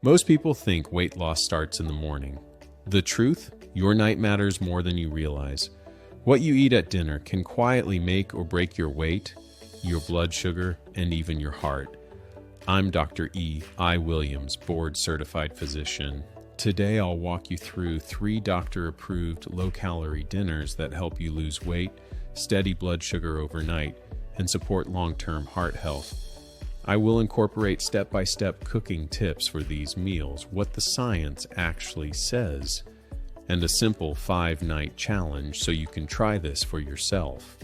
Most people think weight loss starts in the morning. The truth? Your night matters more than you realize. What you eat at dinner can quietly make or break your weight, your blood sugar, and even your heart. I'm Dr. E. I. Williams, board-certified physician. Today I'll walk you through 3 doctor-approved low-calorie dinners that help you lose weight, steady blood sugar overnight, and support long-term heart health. I will incorporate step-by-step cooking tips for these meals, what the science actually says, and a simple 5-night challenge so you can try this for yourself.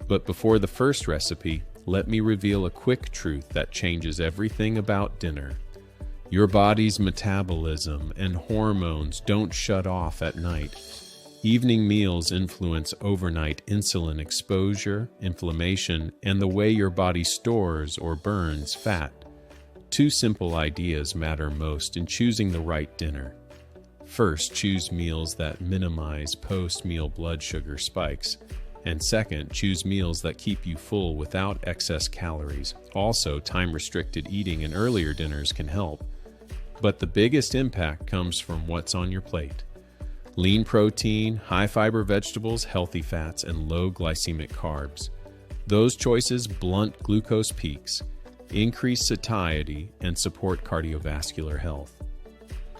But before the first recipe, let me reveal a quick truth that changes everything about dinner. Your body's metabolism and hormones don't shut off at night. Evening meals influence overnight insulin exposure, inflammation, and the way your body stores or burns fat. 2 simple ideas matter most in choosing the right dinner. First, choose meals that minimize post-meal blood sugar spikes. And second, choose meals that keep you full without excess calories. Also, time-restricted eating and earlier dinners can help. But the biggest impact comes from what's on your plate. Lean protein, high-fiber vegetables, healthy fats, and low glycemic carbs. Those choices blunt glucose peaks, increase satiety, and support cardiovascular health.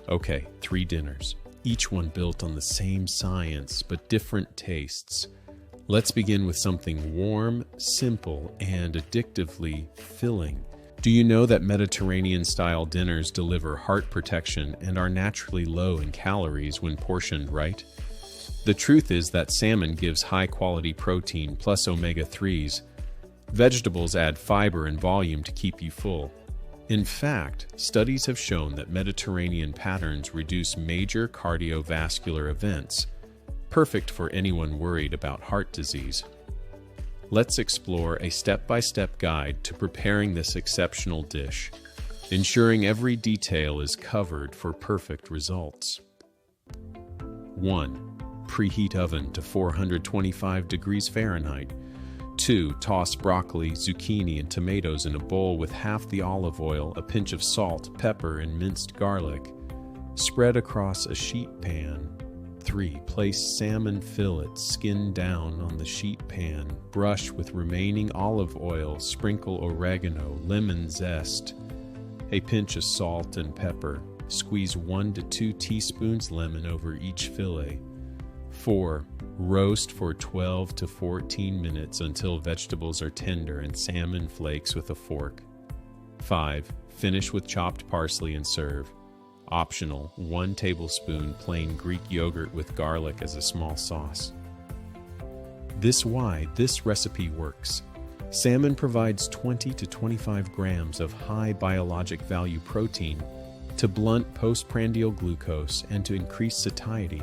Okay, 3 dinners, each one built on the same science but different tastes. Let's begin with something warm, simple, and addictively filling. Do you know that Mediterranean-style dinners deliver heart protection and are naturally low in calories when portioned right? The truth is that salmon gives high-quality protein plus omega-3s. Vegetables add fiber and volume to keep you full. In fact, studies have shown that Mediterranean patterns reduce major cardiovascular events, perfect for anyone worried about heart disease. Let's explore a step-by-step guide to preparing this exceptional dish, ensuring every detail is covered for perfect results. 1. Preheat oven to 425 degrees Fahrenheit. 2. Toss broccoli, zucchini, and tomatoes in a bowl with half the olive oil, a pinch of salt, pepper, and minced garlic. Spread across a sheet pan. 3. Place salmon fillets skin down on the sheet pan. Brush with remaining olive oil, sprinkle oregano, lemon zest, a pinch of salt and pepper. Squeeze 1 to 2 teaspoons lemon over each fillet. 4. Roast for 12 to 14 minutes until vegetables are tender and salmon flakes with a fork. 5. Finish with chopped parsley and serve. Optional, 1 tablespoon plain Greek yogurt with garlic as a small sauce. This recipe works. Salmon provides 20 to 25 grams of high biologic value protein to blunt postprandial glucose and to increase satiety.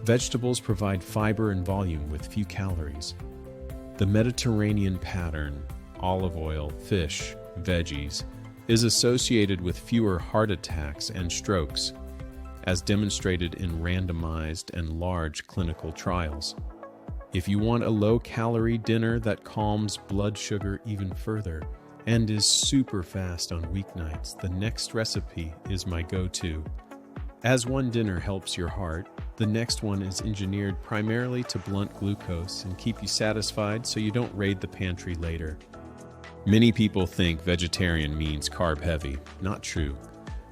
Vegetables provide fiber and volume with few calories. The Mediterranean pattern, olive oil, fish, veggies, is associated with fewer heart attacks and strokes, as demonstrated in randomized and large clinical trials. If you want a low-calorie dinner that calms blood sugar even further and is super fast on weeknights, the next recipe is my go-to. As one dinner helps your heart, the next one is engineered primarily to blunt glucose and keep you satisfied so you don't raid the pantry later. Many people think vegetarian means carb-heavy. Not true.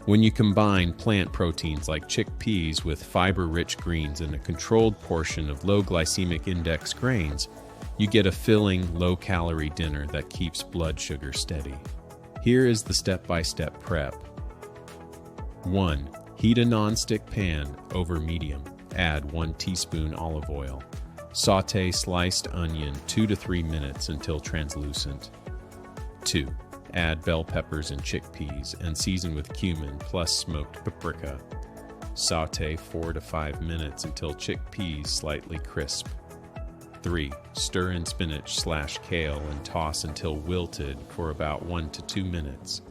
When you combine plant proteins like chickpeas with fiber-rich greens and a controlled portion of low glycemic index grains, you get a filling, low-calorie dinner that keeps blood sugar steady. Here is the step-by-step prep. 1. Heat a non-stick pan over medium. Add 1 teaspoon olive oil. Sauté sliced onion 2 to 3 minutes until translucent. 2. Add bell peppers and chickpeas and season with cumin plus smoked paprika. Sauté 4 to 5 minutes until chickpeas slightly crisp. 3. Stir in spinach/kale and toss until wilted for about 1 to 2 minutes.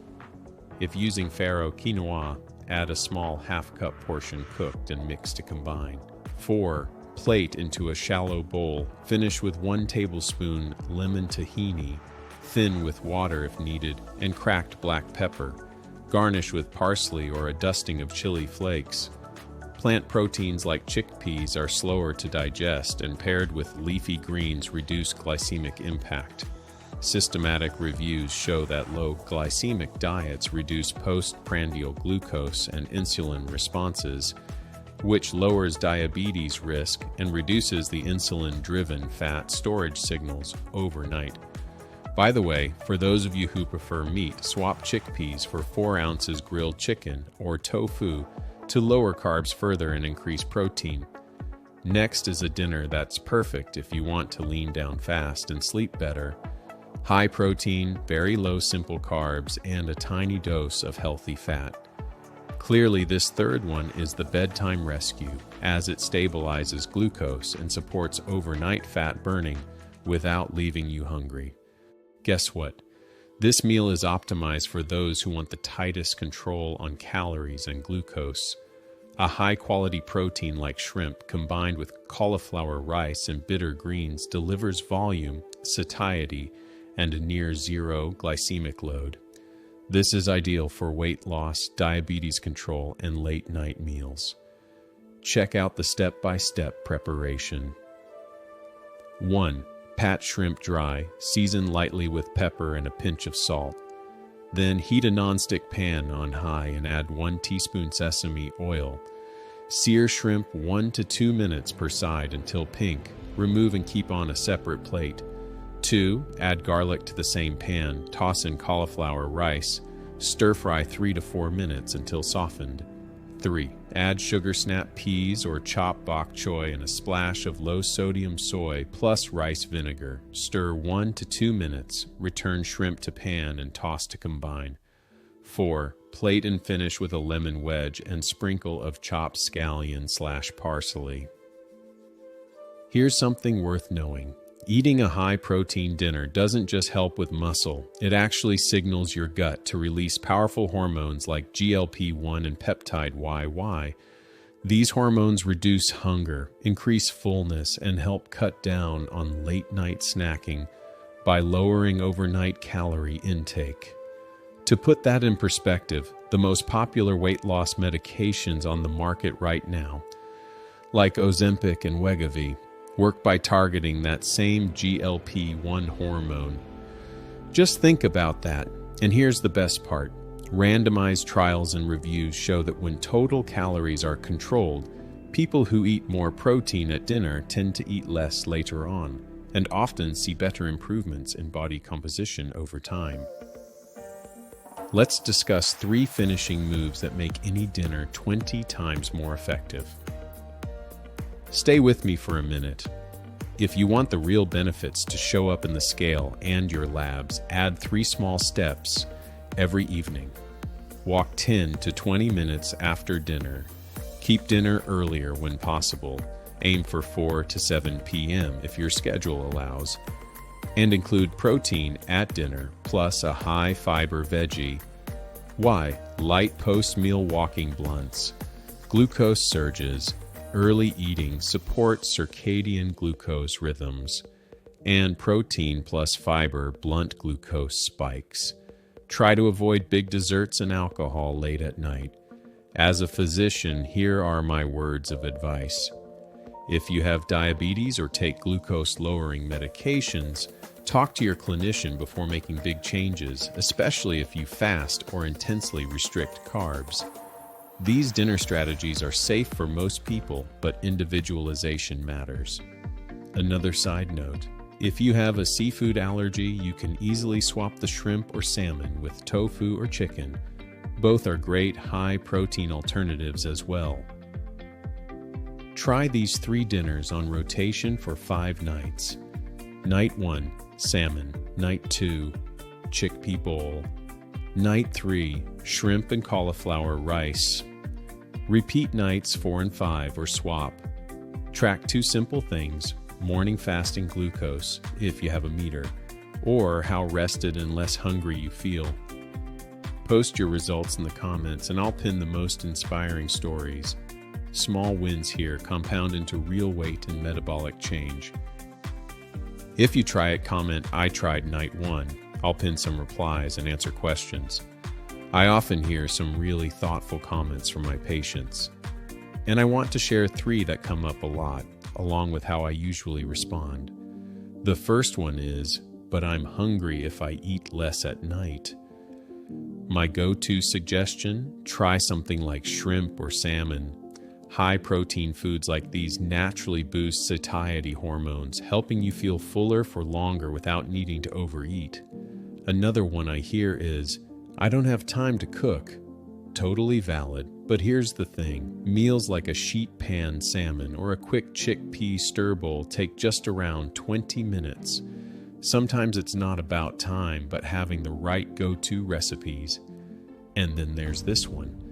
If using farro quinoa, add a small half-cup portion cooked and mix to combine. 4. Plate into a shallow bowl. Finish with 1 tablespoon lemon tahini, thin with water if needed, and cracked black pepper. Garnish with parsley or a dusting of chili flakes. Plant proteins like chickpeas are slower to digest, and paired with leafy greens reduce glycemic impact. Systematic reviews show that low glycemic diets reduce postprandial glucose and insulin responses, which lowers diabetes risk and reduces the insulin-driven fat storage signals overnight. By the way, for those of you who prefer meat, swap chickpeas for 4 ounces grilled chicken or tofu to lower carbs further and increase protein. Next is a dinner that's perfect if you want to lean down fast and sleep better. High protein, very low simple carbs, and a tiny dose of healthy fat. Clearly, this third one is the bedtime rescue, as it stabilizes glucose and supports overnight fat burning without leaving you hungry. Guess what? This meal is optimized for those who want the tightest control on calories and glucose. A high-quality protein like shrimp combined with cauliflower rice and bitter greens delivers volume, satiety, and a near-zero glycemic load. This is ideal for weight loss, diabetes control, and late-night meals. Check out the step-by-step preparation. 1. Pat shrimp dry, season lightly with pepper and a pinch of salt. Then heat a nonstick pan on high and add 1 teaspoon sesame oil. Sear shrimp 1 to 2 minutes per side until pink. Remove and keep on a separate plate. 2. Add garlic to the same pan. Toss in cauliflower rice. Stir fry 3 to 4 minutes until softened. 3. Add sugar snap peas or chopped bok choy and a splash of low-sodium soy plus rice vinegar. Stir 1 to 2 minutes. Return shrimp to pan and toss to combine. 4. Plate and finish with a lemon wedge and sprinkle of chopped scallion/parsley. Here's something worth knowing. Eating a high-protein dinner doesn't just help with muscle, it actually signals your gut to release powerful hormones like GLP-1 and peptide YY. These hormones reduce hunger, increase fullness, and help cut down on late-night snacking by lowering overnight calorie intake. To put that in perspective, the most popular weight loss medications on the market right now, like Ozempic and Wegovy, work by targeting that same GLP-1 hormone. Just think about that. And here's the best part. Randomized trials and reviews show that when total calories are controlled, people who eat more protein at dinner tend to eat less later on, and often see better improvements in body composition over time. Let's discuss 3 finishing moves that make any dinner 20 times more effective. Stay with me for a minute. If you want the real benefits to show up in the scale and your labs, add 3 small steps every evening. Walk 10 to 20 minutes after dinner. Keep dinner earlier when possible. Aim for 4 to 7 p.m. if your schedule allows. And include protein at dinner plus a high-fiber veggie. Why? Light post-meal walking blunts. Glucose surges. Early eating supports circadian glucose rhythms, and protein plus fiber blunt glucose spikes. Try to avoid big desserts and alcohol late at night. As a physician, here are my words of advice. If you have diabetes or take glucose-lowering medications, talk to your clinician before making big changes, especially if you fast or intensely restrict carbs. These dinner strategies are safe for most people, but individualization matters. Another side note, if you have a seafood allergy, you can easily swap the shrimp or salmon with tofu or chicken. Both are great high-protein alternatives as well. Try these 3 dinners on rotation for 5 nights. Night 1, salmon. Night 2, chickpea bowl. Night 3, shrimp and cauliflower rice. Repeat nights 4 and 5 or swap. Track 2 simple things, morning fasting glucose, if you have a meter, or how rested and less hungry you feel. Post your results in the comments and I'll pin the most inspiring stories. Small wins here compound into real weight and metabolic change. If you try it, comment, "I tried night 1. I'll pin some replies and answer questions. I often hear some really thoughtful comments from my patients, and I want to share 3 that come up a lot, along with how I usually respond. The first one is, "But I'm hungry if I eat less at night." My go-to suggestion: try something like shrimp or salmon. High-protein foods like these naturally boost satiety hormones, helping you feel fuller for longer without needing to overeat. Another one I hear is, "I don't have time to cook." Totally valid, but here's the thing. Meals like a sheet pan salmon or a quick chickpea stir bowl take just around 20 minutes. Sometimes it's not about time, but having the right go-to recipes. And then there's this one.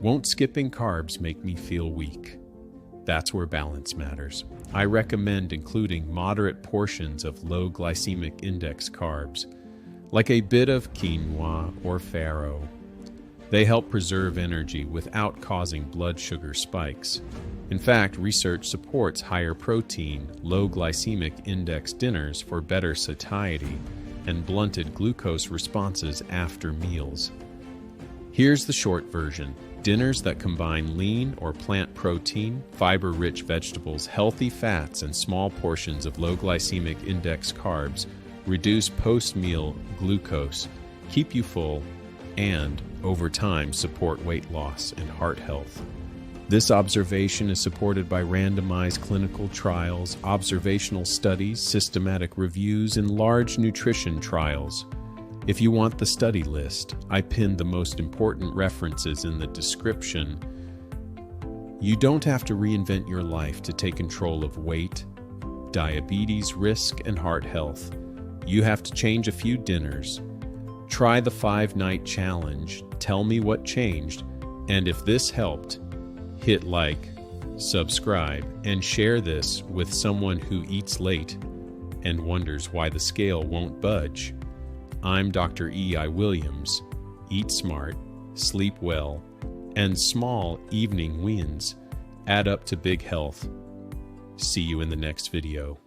"Won't skipping carbs make me feel weak?" That's where balance matters. I recommend including moderate portions of low glycemic index carbs, like a bit of quinoa or farro. They help preserve energy without causing blood sugar spikes. In fact, research supports higher protein, low glycemic index dinners for better satiety and blunted glucose responses after meals. Here's the short version. Dinners that combine lean or plant protein, fiber-rich vegetables, healthy fats, and small portions of low glycemic index carbs reduce post-meal glucose, keep you full, and, over time, support weight loss and heart health. This observation is supported by randomized clinical trials, observational studies, systematic reviews, and large nutrition trials. If you want the study list, I pinned the most important references in the description. You don't have to reinvent your life to take control of weight, diabetes risk, and heart health. You have to change a few dinners. Try the 5-night challenge, tell me what changed, and if this helped, hit like, subscribe, and share this with someone who eats late and wonders why the scale won't budge. I'm Dr. E.I. Williams. Eat smart, sleep well, and small evening wins add up to big health. See you in the next video.